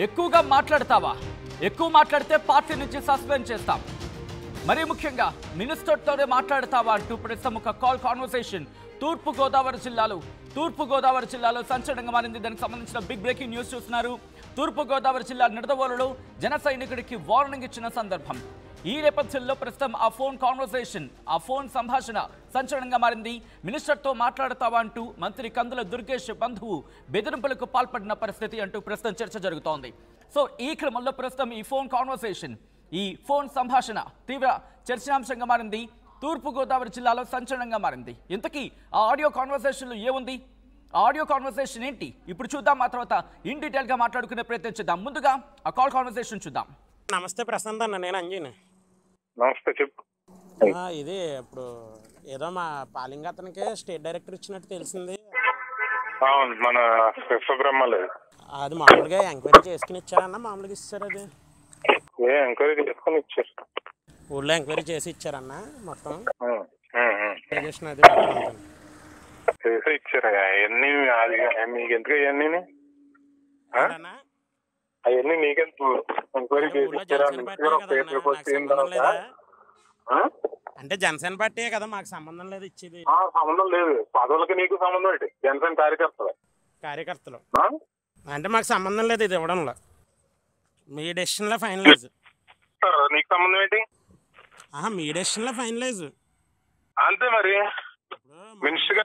ఎక్కువగా మాట్లాడతావా? ఎక్కువ మాట్లాడితే పార్టీ నుంచి సస్పెండ్ చేస్తాం. మరీ ముఖ్యంగా మినిస్టర్తోనే మాట్లాడతావా అంటూ ప్రస్తుతం ఒక కాల్ కాన్వర్సేషన్ తూర్పు గోదావరి జిల్లాలో సంచలనంగా మారింది. దానికి సంబంధించిన బిగ్ బ్రేకింగ్ న్యూస్ చూస్తున్నారు. తూర్పు గోదావరి జిల్లా నిడదవోలులో జన సైనికుడికి వార్నింగ్ ఇచ్చిన సందర్భం. ఈ నేపథ్యంలో ప్రస్తుతం ఆ ఫోన్ సంభాషణ సంచలనంగా మారింది. మినిస్టర్తో మాట్లాడతావా అంటూ మంత్రి కందుల దుర్గేష్ బంధువు బెదిరింపులకు పాల్పడిన పరిస్థితి అంటూ ప్రస్తుతం చర్చ జరుగుతోంది. సో ఈ క్రమంలో ప్రస్తుతం ఈ ఫోన్ సంభాషణ తీవ్ర చర్చనాంశంగా మారింది. తూర్పు గోదావరి జిల్లాలో సంచలనంగా మారింది. ఇంతకీ ఆ ఆడియో కాన్వర్సేషన్లో ఏముంది? ఆ ఆడియో కాన్వర్సేషన్ ఏంటి? ఇప్పుడు చూద్దాం. ఆ తర్వాత ఇన్ డీటెయిల్గా మాట్లాడుకునే ప్రయత్నం చేద్దాం. ముందుగా ఆ కాల్ కాన్వర్సేషన్ చూద్దాం. నమస్తే ప్రశాంత్ అన్న, నేను అంజీని. నమస్తే, చెప్పు. ఇది ఇప్పుడు ఏదో మా పాలింగ్ అతనికి స్టేట్ డైరెక్టర్ ఇచ్చినట్టు తెలిసింది. అవును, మన సుబ్రహ్మలేదు. అది మామూలుగా ఎంక్వైరీ చేసుకుని ఇచ్చారన్న, మామూలుగా ఇచ్చారు. అది ఎంక్వైరీ చేసుకుని ఇచ్చారు, ఊళ్ళో ఎంక్వైరీ చేసి ఇచ్చారన్న. మొత్తం అది చేసి ఇచ్చారు. అవన్నీ మీకు ఎందుకు అవన్నీ అవన్నీ నీకెందుకు? ఎంక్వైరీ చేసి ఇచ్చారా? అంటే జనసేన పార్టీ కదా, మాకు సంబంధం లేదు ఇచ్చేది. సంబంధం లేదు, పదవులకి నీకు సంబంధం ఏంటి? జనసేన కార్యకర్తలు అంటే మాకు సంబంధం లేదు ఇది ఇవ్వడంలో. మీ డెసిషన్ లో ఫైనలైజ్. నీకు సంబంధం ఏంటి? మీ డెసిషన్ లో ఫైనలైజ్ అంతే. మరి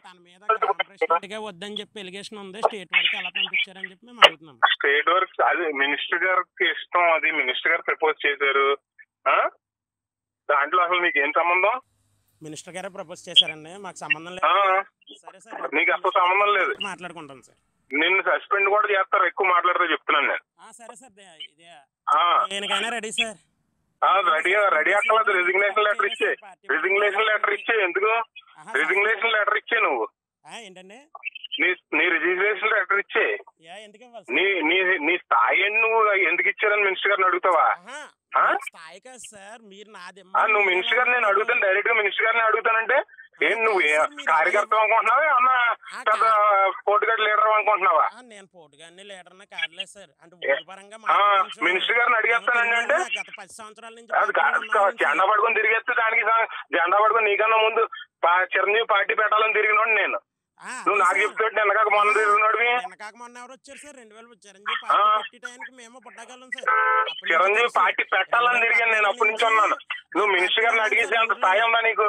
తన మీద వద్దని చెప్పి ఎలిగేషన్ ఉంది. స్టేట్ వరకు ఎలా పంపించారని చెప్పి మేము అడుగుతున్నాం. స్టేట్ వరకు అది మినిస్టర్ గారికి ఇష్టం. అది మినిస్టర్ గారు ప్రపోజ్ చేశారు. దాంట్లో అసలు నీకు ఏం సంబంధం? మినిస్టర్ గారే ప్రపోజ్ చేశారండి, మాకు సంబంధం లేదు. సరే సార్, నీకు అసలు సంబంధం లేదు. మాట్లాడుకుంటాం సార్. నిన్ను సస్పెండ్ కూడా చేస్తారు ఎక్కువ మాట్లాడితే, చెప్తున్నాను నేను. సరే సార్, దేనికైనా రెడీ సార్. రెడీ అక్కర్లేదు. రిజిగ్నేషన్ లెటర్ ఇచ్చే ఎందుకు? రిజిగ్నేషన్ లెటర్ ఇచ్చే నువ్వు. ఏంటండి? నీ రిజిగ్నేషన్ లెటర్ ఇచ్చే. నీ స్థాయి నువ్వు ఎందుకు ఇచ్చారని మినిస్టర్ గారిని అడుగుతావా? నువ్వు మినిస్టర్ గారిని నేను అడుగుతాను, డైరెక్ట్ గా మినిస్టర్ గారిని అడుగుతానంటే ఏం నువ్వు కార్యకర్త అనుకుంటున్నావా? ఏమన్నా పెద్ద పోటుగాడి లీడర్ అనుకుంటున్నావా? నేను పోటుగాడిని లీడర్ కాదులే సార్. అంటే మినిస్టర్ గారిని అడిగేస్తానండి అంటే 10 సంవత్సరాల నుంచి జెండా పడుకొని తిరిగేస్తే దానికి జెండా పడుకొని నీకన్నా ముందు చిరంజీవి పార్టీ పెట్టాలని తిరిగినోడు నేను. నువ్వు నాకు చెప్తాడు వెనకాక మొన్న తిరిగినోడు. మొన్న ఎవరు వచ్చారు సార్? 2000 చిరంజీవి పార్టీ పెట్టాలని తిరిగాను నేను. అప్పటి నుంచి ఉన్నాను. నువ్వు మినిస్టర్ గారిని అడిగేసి అంత స్థాయి ఉందా నీకు?